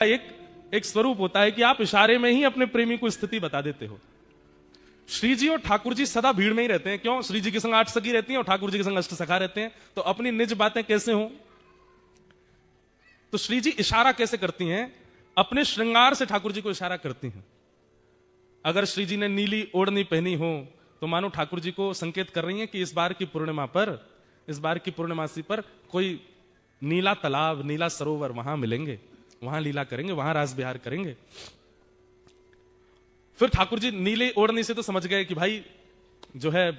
एक स्वरूप होता है कि आप इशारे में ही अपने प्रेमी को स्थिति बता देते हो। श्री जी और ठाकुर जी सदा भीड़ में ही रहते हैं। क्यों? श्री जी के संग 8 सखी रहती हैं और ठाकुर जी के संग 8 सखा रहते हैं। तो अपनी निज बातें कैसे हों? तो श्री जी इशारा कैसे करती हैं? अपने श्रृंगार से ठाकुर जी को इशारा करती हैं। अगर श्री जी ने नीली ओढ़नी पहनी हो तो मानो ठाकुर जी को संकेत कर रही हैं कि इस बार की पूर्णिमा पर, इस बार की पूर्णमासी पर कोई नीला तालाब, नीला सरोवर, वहां मिलेंगे, वहां लीला करेंगे, वहां रास विहार करेंगे। फिर ठाकुर जी नीले ओढ़नी से तो समझ गए कि भाई जो है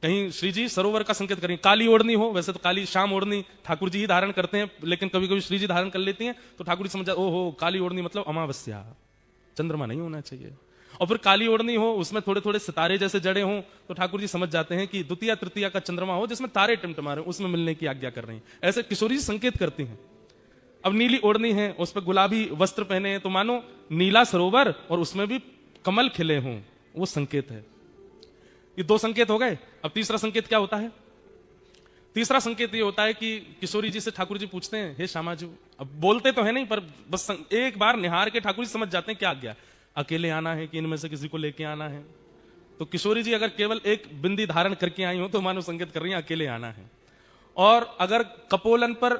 कहीं श्री जी सरोवर का संकेत करेंगे। काली ओढ़नी हो, वैसे तो काली शाम ओढ़नी ठाकुर जी ही धारण करते हैं, लेकिन कभी कभी श्री जी धारण कर लेती हैं, तो ठाकुर जी समझा ओहो काली ओढ़नी मतलब अमावस्या, चंद्रमा नहीं होना चाहिए। और फिर काली ओढ़नी हो, उसमें थोड़े थोड़े सितारे जैसे जड़े हों, तो ठाकुर जी समझ जाते हैं कि द्वितीय तृतीया का चंद्रमा हो जिसमें तारे टिमटिमा रहे, उसमें मिलने की आज्ञा कर रही हैं। ऐसे किशोरी जी संकेत करती हैं। अब नीली ओढ़नी है, उस पर गुलाबी वस्त्र पहने हैं, तो मानो नीला सरोवर और उसमें भी कमल खिले हों, वो संकेत है। ये 2 संकेत हो गए। अब तीसरा संकेत क्या होता है? तीसरा संकेत ये होता है कि किशोरी जी से ठाकुर जी पूछते हैं, हे श्यामाजू, अब बोलते तो है नहीं पर बस एक बार निहार के ठाकुर जी समझ जाते हैं क्या आज्ञा, अकेले आना है कि इनमें से किसी को लेके आना है। तो किशोरी जी अगर केवल एक बिंदी धारण करके आई हो तो मानो संकेत कर रही है अकेले आना है। और अगर कपोलन पर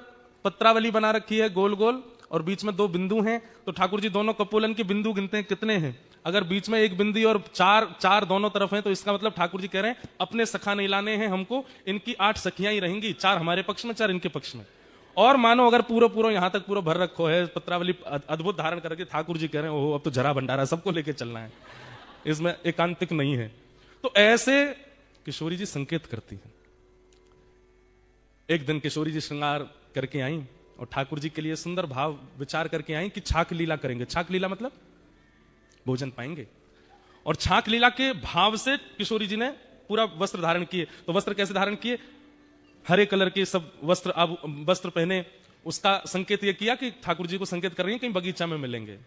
पत्रावली बना रखी है गोल गोल और बीच में 2 बिंदु हैं, तो ठाकुर जी दोनों कपोलन के बिंदु गिनते हैं कितने हैं। अगर बीच में 1 बिंदी और 4 दोनों तरफ हैं, तो इसका मतलब ठाकुर जी कह रहे हैं अपने सखा नहीं लाने हैं हमको, इनकी 8 सखियां ही रहेंगी, 4 हमारे पक्ष में, 4 इनके पक्ष में। और मानो अगर पूरा यहां तक पूरा भर रखो है, पत्रावली अद्भुत धारण करके ठाकुर जी कह रहे हैं ओहो अब तो जरा भंडारा सबको लेके चलना है, इसमें एकांतिक नहीं है। तो ऐसे किशोरी जी संकेत करती हैं। एक दिन किशोरी जी श्रृंगार करके आई और ठाकुर जी के लिए सुंदर भाव विचार करके आई कि छाक लीला करेंगे। छाक लीला मतलब भोजन पाएंगे। और छाक लीला के भाव से किशोरी जी ने पूरा वस्त्र धारण किए। तो वस्त्र कैसे धारण किए? हरे कलर के सब वस्त्र पहने। उसका संकेत यह किया कि ठाकुर जी को संकेत कर रही है कहीं बगीचा में मिलेंगे।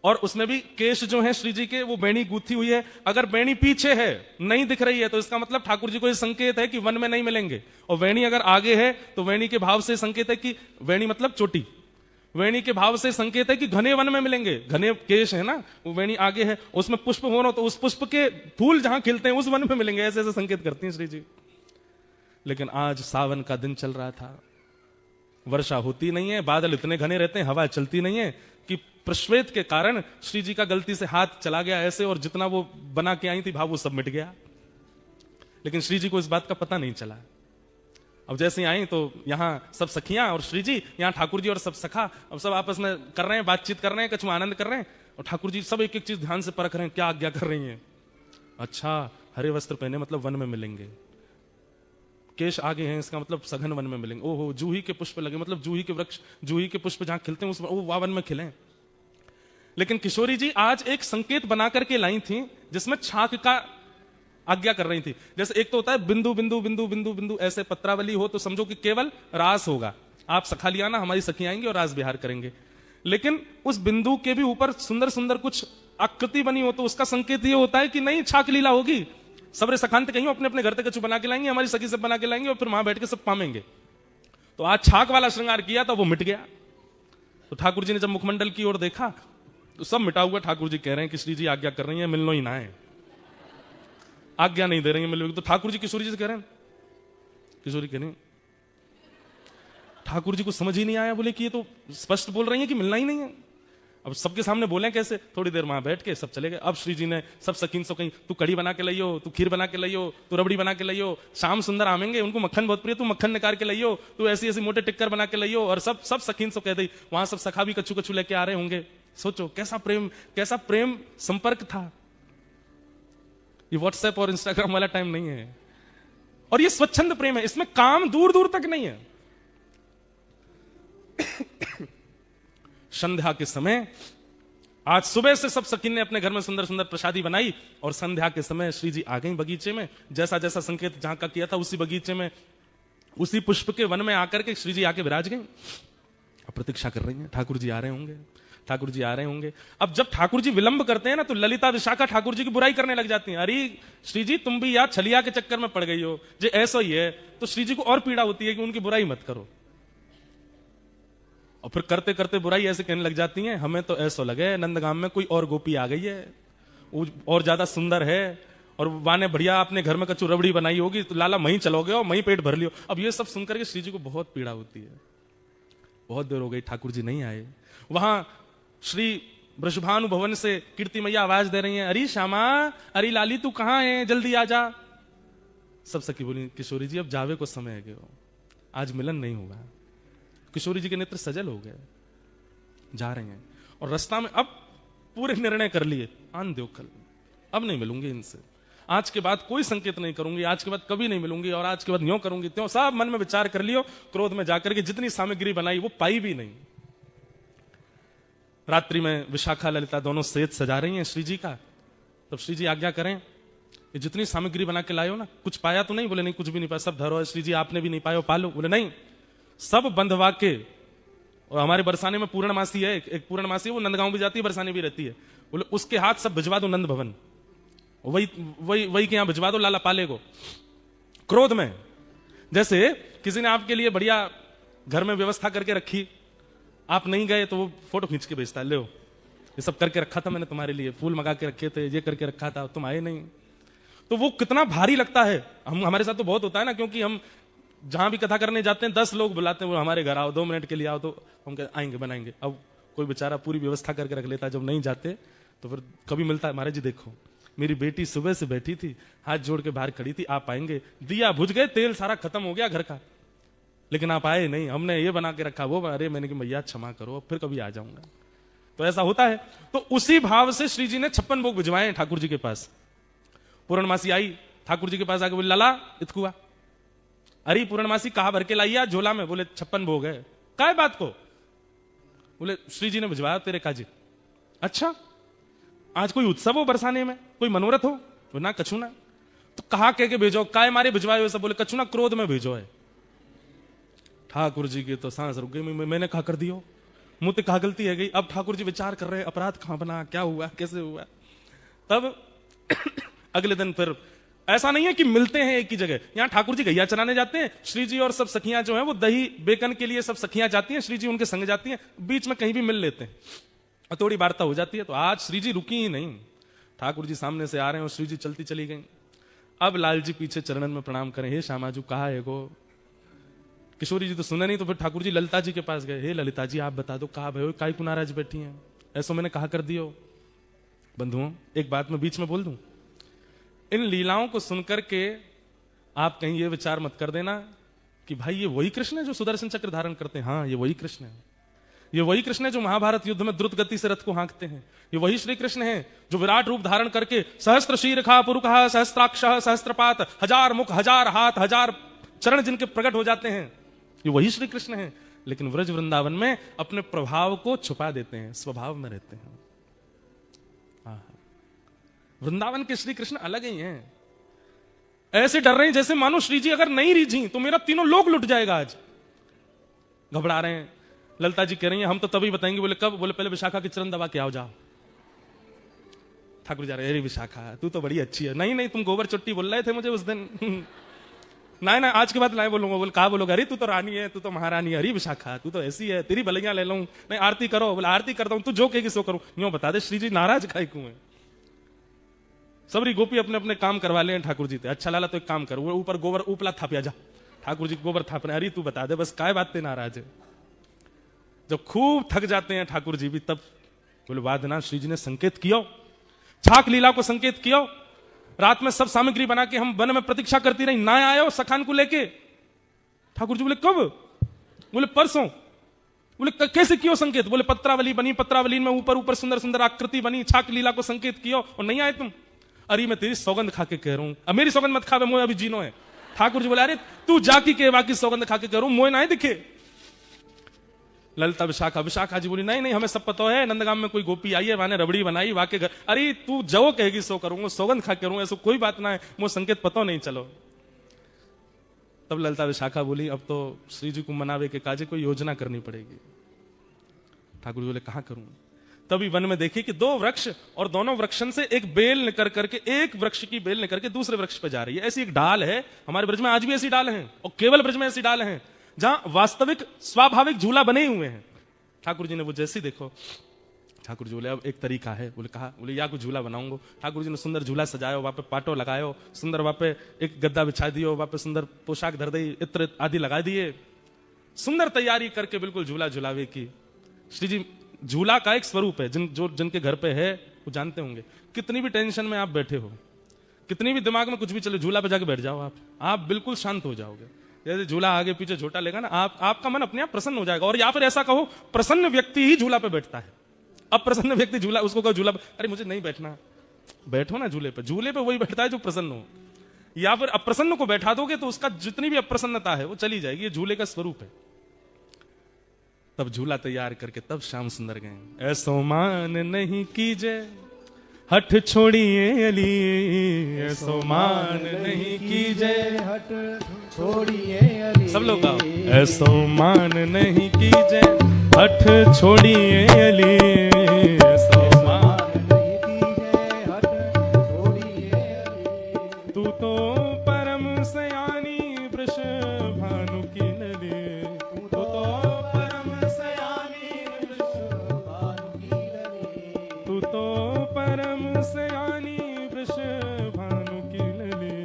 और उसमें भी केश जो है श्री जी के वो बेणी गूथी हुई है। अगर बेणी पीछे है, नहीं दिख रही है, तो इसका मतलब ठाकुर जी को यह संकेत है कि वन में नहीं मिलेंगे। और वेणी अगर आगे है तो वेणी के भाव से संकेत है कि वेणी मतलब चोटी, वेणी के भाव से संकेत है कि घने वन में मिलेंगे। घने केश है ना, वो वेणी आगे है, उसमें पुष्प हो ना, तो उस पुष्प के फूल जहां खिलते हैं उस वन में मिलेंगे। ऐसे ऐसे संकेत करती हैं श्री जी। लेकिन आज सावन का दिन चल रहा था, वर्षा होती नहीं है, बादल इतने घने रहते हैं, हवा चलती नहीं है कि प्रश्वेत के कारण श्री जी का गलती से हाथ चला गया ऐसे, और जितना वो बना के आई थी भाव वो सब मिट गया। लेकिन श्री जी को इस बात का पता नहीं चला। अब जैसे आई तो यहां सब सखियां और श्री जी, यहां ठाकुर जी और सब सखा, अब सब आपस में कर रहे हैं, बातचीत कर रहे हैं, कछु आनंद कर रहे हैं। और ठाकुर जी सब एक एक चीज ध्यान से परख रहे हैं, क्या आज्ञा कर रही हैं। अच्छा, हरे वस्त्र पहने मतलब वन में मिलेंगे, केश आगे हैं इसका मतलब सघन वन में मिलेंगे। ओहो, जूही के पुष्प लगे मतलब जूही के वृक्ष, जूही के पुष्प जहां खिलते हैं उसमें वो वन में खिले। लेकिन किशोरी जी आज एक संकेत बना करके लाई थी जिसमें छाक का आज्ञा कर रही थी। जैसे एक तो होता है बिंदु बिंदु बिंदु बिंदु बिंदु, ऐसे पत्रावली हो तो समझो कि केवल रास होगा, आप सखा लिया ना, हमारी सखी आएंगी और रास विहार करेंगे। लेकिन उस बिंदु के भी ऊपर सुंदर सुंदर कुछ आकृति बनी हो तो उसका संकेत ये होता है कि नहीं छाक लीला होगी, सबरे सखांत कहीं अपने अपने घर तक कछु बना के लाएंगे, हमारी सखी सब बना के लाएंगे और फिर वहां बैठ के सब पामेंगे। तो आज छाक वाला श्रृंगार किया था, वो मिट गया। तो ठाकुर जी ने जब मुखमंडल की ओर देखा तो सब मिटा हुआ। ठाकुर जी कह रहे हैं कि श्री जी आज्ञा कर रही है मिलनो ही ना है, आज्ञा नहीं दे रही है मिलोगी। तो ठाकुर जी किशोरी जी से कह रहे हैं, किशोरी कह रहे हैं ठाकुर जी को समझ ही नहीं आया, बोले कि ये तो स्पष्ट बोल रही है कि मिलना ही नहीं है। अब सबके सामने बोले कैसे? थोड़ी देर वहां बैठ के सब चले गए। अब श्री जी ने सब सखीन से कहीं तू कड़ी बना के लाइयो, तू खीर बना के लाइयो, तू रबड़ी बना के लाइयो, श्याम सुंदर आमेंगे उनको मक्खन बहुत प्रिय, तू मक्खन निकाल के लाइयो, तू ऐसी ऐसी मोटे टिक्कर बना के लाइयो। और सब सब सखीन से कह दी। वहां सब सखा भी कच्चू कच्चू लेके आ रहे होंगे। सोचो कैसा प्रेम संपर्क था। ये व्हाट्सएप और इंस्टाग्राम वाला टाइम नहीं है, और ये स्वच्छंद प्रेम है, इसमें काम दूर दूर तक नहीं है। संध्या के समय आज सुबह से सब सखीन ने अपने घर में सुंदर सुंदर प्रसादी बनाई, और संध्या के समय श्री जी आ गई बगीचे में। जैसा जैसा संकेत जहां का किया था उसी बगीचे में, उसी पुष्प के वन में आकर के श्री जी आके विराज गई। अब प्रतीक्षा कर रही हैं, ठाकुर जी आ रहे होंगे, ठाकुर जी आ रहे होंगे। अब जब ठाकुर जी विलंब करते हैं ना तो ललिता विशाखा ठाकुर जी की बुराई करने लग जाती हैं। अरे श्री जी तुम भी यार छलिया के चक्कर में पड़ गई हो, जो ऐसा ही है। तो श्री जी को और पीड़ा होती है कि उनकी बुराई मत करो। और फिर करते करते बुराई ऐसे कहने लग जाती हैं, हमें तो ऐसा लगे नंदगाम में कोई और गोपी आ गई है, वो और ज्यादा सुंदर है, और वाने बढ़िया अपने घर में कच्चू रबड़ी बनाई होगी, तो लाला वहीं चलोगे और वहीं पेट भर लियो। अब ये सब सुनकर के श्री जी को बहुत पीड़ा होती है। बहुत देर हो गई, ठाकुर जी नहीं आए। वहां श्री वृषभानु भवन से कीर्ति मैया आवाज दे रही हैं, अरे श्यामा, अरे लाली तू कहां है, जल्दी आ जा। सब सखी बोली, किशोरी जी अब जावे को समय है, आज मिलन नहीं होगा। किशोरी जी के नेत्र सजल हो गए, जा रहे हैं। और रास्ता में अब पूरे निर्णय कर लिए, आन दो कल, अब नहीं मिलूंगी इनसे, आज के बाद कोई संकेत नहीं करूंगी, आज के बाद कभी नहीं मिलूंगी, और आज के बाद यूं करूंगी त्यों। सब मन में विचार कर लियो। क्रोध में जाकर के जितनी सामग्री बनाई वो पाई भी नहीं। रात्रि में विशाखा ललिता दोनों सेज सजा रही हैं श्री जी का। तब श्री जी आज्ञा करें, ये जितनी सामग्री बना के लाए हो ना, कुछ पाया तो नहीं? बोले नहीं, कुछ भी नहीं पाया, सब धरो है श्री जी, आपने भी नहीं पाया, पालो। बोले नहीं, सब बंधवा के। और हमारे बरसाने में पूर्णमासी है, एक पूर्णमासी है, वो नंदगांव भी जाती है, बरसाने भी रहती है। बोले उसके हाथ सब भिजवा दो नंद भवन, वही के यहां भिजवा दो, लाला पाले को। क्रोध में जैसे किसी ने आपके लिए बढ़िया घर में व्यवस्था करके रखी, आप नहीं गए तो वो फोटो खींच के भेजता है, ले ये सब करके रखा था मैंने तुम्हारे लिए, फूल मंगा के रखे थे, ये करके रखा था, तुम आए नहीं। तो वो कितना भारी लगता है। हमारे साथ तो बहुत होता है ना, क्योंकि हम जहां भी कथा करने जाते हैं 10 लोग बुलाते हैं, वो हमारे घर आओ, 2 मिनट के लिए आओ, तो हम आएंगे बनाएंगे। अब कोई बेचारा पूरी व्यवस्था करके रख लेता है, जब नहीं जाते तो फिर कभी मिलता है, महाराज जी देखो मेरी बेटी सुबह से बैठी थी, हाथ जोड़ के बाहर खड़ी थी, आप आएंगे, दिया बुझ गए, तेल सारा खत्म हो गया घर का, लेकिन आप आए नहीं, हमने ये बना के रखा, वो अरे मैंने कि मैया क्षमा करो, फिर कभी आ जाऊंगा। तो ऐसा होता है। तो उसी भाव से श्री जी ने 56 भोग भिजवाए ठाकुर जी के पास। पूर्णमासी आई ठाकुर जी के पास आके बोले, लाला इतकुआ, अरे पूर्णमासी कहा भर के लाइया झोला में? बोले 56 भोग है। काय बात को? बोले श्री जी ने भिजवाया तेरे काजी। अच्छा, आज कोई उत्सव हो बरसाने में, कोई मनोरथ हो? ना कछु ना। तो कहा कह के भेजो, काय मारे भिजवाए? सब बोले कछु ना, क्रोध में भेजो है। ठाकुर जी की तो सांस रुक गई, मैंने कहा कर दियो, मुझे कहा गलती है गई। अब ठाकुर जी विचार कर रहे, अपराध कहां बना, क्या हुआ, कैसे हुआ। तब अगले दिन फिर ऐसा नहीं है कि मिलते हैं एक ही जगह, यहां ठाकुर जी गैया चराने जाते हैं, श्री जी और सब सखियां जो हैं वो दही बेकन के लिए सब सखियां जाती हैं, श्री जी उनके संग जाती हैं, बीच में कहीं भी मिल लेते हैं और थोड़ी वार्ता हो जाती है। तो आज श्री जी रुकी ही नहीं, ठाकुर जी सामने से आ रहे हैं और श्री जी चलती चली गई। अब लाल जी पीछे चरणन में प्रणाम करें, हे श्यामाजू कहा है गो। किशोरी जी तो सुना नहीं, तो फिर ठाकुर जी ललिता जी के पास गए, हे ललिता जी आप बता दो, कहा भयो काय को नाराज बैठी हैं, ऐसा मैंने कहा कर दियो। बंधुओं एक बात मैं बीच में बोल दूं, इन लीलाओं को सुनकर के आप कहीं ये विचार मत कर देना कि भाई ये वही कृष्ण है जो सुदर्शन चक्र धारण करते हैं। हाँ, ये वही कृष्ण है, ये वही कृष्ण है जो महाभारत युद्ध में द्रुत गति से रथ को हाँकते हैं। ये वही श्री कृष्ण है जो विराट रूप धारण करके सहस्त्र शीर्षा पुरुषः सहस्त्राक्ष सहस्त्रपात, 1000 मुख 1000 हाथ 1000 चरण जिनके प्रकट हो जाते हैं, ये वही श्री कृष्ण है। लेकिन व्रज वृंदावन में अपने प्रभाव को छुपा देते हैं, स्वभाव में रहते हैं। वृंदावन के श्री कृष्ण अलग ही हैं, ऐसे डर रहे हैं जैसे मानो श्री जी अगर नहीं रीझी तो मेरा तीनों लोक लुट जाएगा। आज घबरा रहे हैं। ललिता जी कह रही हैं हम तो तभी बताएंगे। बोले कब? बोले पहले विशाखा के चरण दबा के आओ, जाओ। ठाकुर जा रहे, अरे विशाखा तू तो बड़ी अच्छी है। नहीं नहीं, तुम गोबर चुट्टी बोल रहे थे मुझे उस दिन। ना ना, आज के बाद लाए बोलूंगा। बोले कहा बोलोगे? अरे तू तो रानी है, तू तो महारानी है। अरे विशाखा तू तो ऐसी है, तेरी भलैया ले लूं। नहीं आरती करो। बोले आरती करता हूं, तू जो कहेगी सो करूं। यूं बता दे श्री जी नाराज काहे क्यों है? सबरी गोपी अपने अपने काम करवा ले ठाकुर जी थे। अच्छा लाला तो एक काम कर, वो ऊपर गोबर उपला थापिया जा। ठाकुर जी गोबर थाप रहे। अरे तू बता दे बस काय बात ते नाराज है? जब खूब थक जाते हैं ठाकुर जी भी, तब बोले वादनाथ श्री जी ने संकेत किया, छाक लीला को संकेत किया। रात में सब सामग्री बना के हम वन में प्रतीक्षा करती रही, ना आयो सखान को लेके। ठाकुर जी बोले कब? बोले परसों। बोले कैसे कियो संकेत? बोले पत्रावली बनी, पत्रावली में ऊपर ऊपर सुंदर सुंदर आकृति बनी, छाक लीला को संकेत किया और नहीं आए तुम। अरे मैं तेरी सौगंध खा के कह रहा हूं, अब मेरी सौगंध मत खावे, मोए अभी जीनो है। ठाकुर जी बोले अरे तू जाकी के बाकी सौगंध खा के कह रहा हूं, मोए ना दिखे। ललिता विशाखा जी बोली नहीं नहीं, हमें सब पता है, नंदगाम में कोई गोपी आई है, वाने रबड़ी बनाई, वाके घर। अरे तू जो कहेगी सो करूंगा, सौगंध खा के करूंगा, ऐसा कोई बात ना है, मुझे संकेत पता नहीं। चलो। तब ललिता विशाखा बोली अब तो श्री जी को मनावे के काजे कोई योजना करनी पड़ेगी। ठाकुर जी बोले कहां करूं? तभी वन में देखी कि 2 वृक्ष और दोनों वृक्षन से एक बेल निकल करके, एक वृक्ष की बेल निकल के दूसरे वृक्ष पे जा रही है। ऐसी एक डाल है, हमारे ब्रज में आज भी ऐसी डाल है, और केवल ब्रज में ऐसी डाल है जहां वास्तविक स्वाभाविक झूला बने हुए हैं। ठाकुर जी ने वो जैसी देखो, ठाकुर जी बोले अब एक तरीका है, बोले कहा, बोले या कुछ झूला बनाऊंगा। ठाकुर जी ने सुंदर झूला सजायो, वहां पे पाटो लगायो, सुंदर वहां पे एक गद्दा बिछा दियो, वहां पे सुंदर पोशाक धर दी, इत्र आदि लगा दिए, सुंदर तैयारी करके बिल्कुल झूला झुलावे की। श्री जी झूला का एक स्वरूप है, जिनके घर पे है वो जानते होंगे। कितनी भी टेंशन में आप बैठे हो, कितनी भी दिमाग में कुछ भी चले, झूला पे जाके बैठ जाओ, आप बिल्कुल शांत हो जाओगे। जैसे झूला आगे पीछे झोटा लेगा ना, आपका मन अपने आप प्रसन्न हो जाएगा। और या फिर ऐसा कहो, प्रसन्न व्यक्ति ही झूला पे बैठता है। अब प्रसन्न व्यक्ति झूला, उसको कहो झूला, अरे मुझे नहीं बैठना, बैठो ना झूले पे। झूले पे वही बैठता है जो प्रसन्न हो। या फिर अप्रसन्न को बैठा दोगे तो उसका जितनी भी अप्रसन्नता है वो चली जाएगी। ये झूले का स्वरूप है। तब झूला तैयार करके तब श्याम सुंदर गए। ऐसो मान नहीं कीजे हठ छोड़िए अली, ऐसो मान नहीं कीजे हट छोड़िए अली। सब लोग गाओ। ऐसो मान नहीं कीजे हठ छोड़िए अली, ऐसो मान नहीं कीजे हट छोड़िए अली। तू तो परम सयानी वृष भानु की नली, तू तो परम सयानी वृष भानु की नली। तू तो परम सयानी वृष भानु की नली।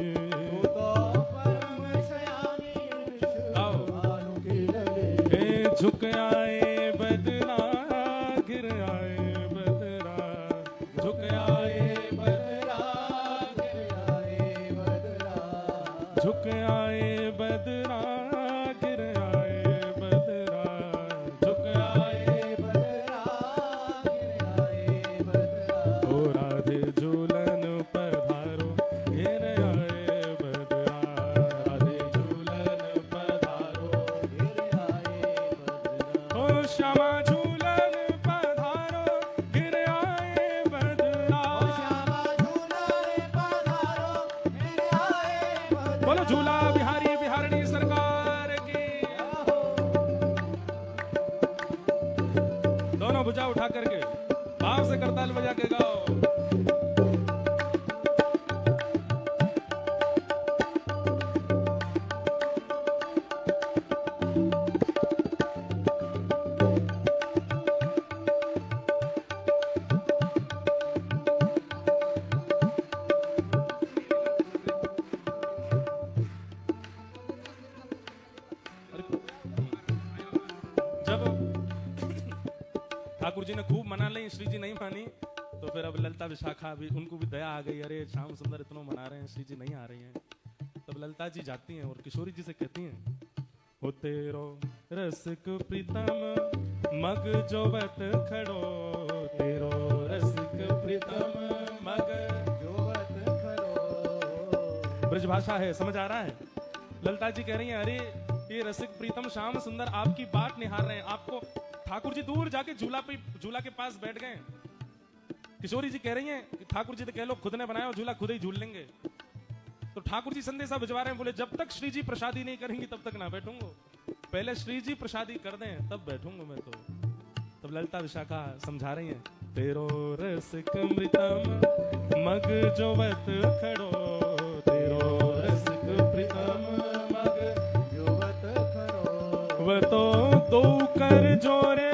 तू तो परम सयानी वृष भानु की नली। ए झुक आए बदरा गिर आए बदरा, झुक आए बदरा गिर आए बदरा। झुक आए बदरा गिर आए बदरा, झुक आए बदरा गिर आए बदरा। ओ राधे झूलन पधारो गिर आए बदरा, राधे झूलन पधारो गिर आए बदरा। ओ श्यामा झूलन पधारो गिर आए बदरा। श्यामा झूलन पधारो गिर आए बदरा। बोलो झूला बिहारी बिहारणी सरकार की। दोनों भुजा उठा करके भाव से करताल बजा के गाओ। जब ठाकुर जी ने खूब मना ली, श्री जी नहीं मानी, तो फिर अब ललिता विशाखा भी, उनको भी दया आ गई। अरे श्याम सुंदर इतना मना रहे हैं, श्री जी नहीं आ रही हैं। तब ललिता जी जाती हैं और किशोरी जी से कहती हैं, हो तेरो रसिक प्रीतम मग जोवत खड़ो, तेरो रसिक प्रीतम मग जोवत खड़ो। ब्रज भाषा है, समझ आ रहा है। ललिता जी कह रही हैं, अरे ये रसिक प्रीतम श्याम सुंदर आपकी बात निहार रहे हैं। आपको ठाकुर जी दूर जाके झूला के पास बैठ गए। किशोरी जी कह रही हैं, ठाकुर जी तो कह लो खुद ने बनाया, झूला खुद ही झूल लेंगे। तो ठाकुर जी संदेशा भिजवा रहे हैं, बोले जब तक श्री जी प्रसादी नहीं करेंगी तब तक ना बैठूंगा, पहले श्री जी प्रसादी कर दें तब बैठूंगा मैं। तो तब ललिता विशाखा समझा रही हैं, तेरो रसिक मृतम मग जोवत खड़ो, तेरो रसिक प्रीतम मग जोवत खड़ो। वह तो दो कर जोरे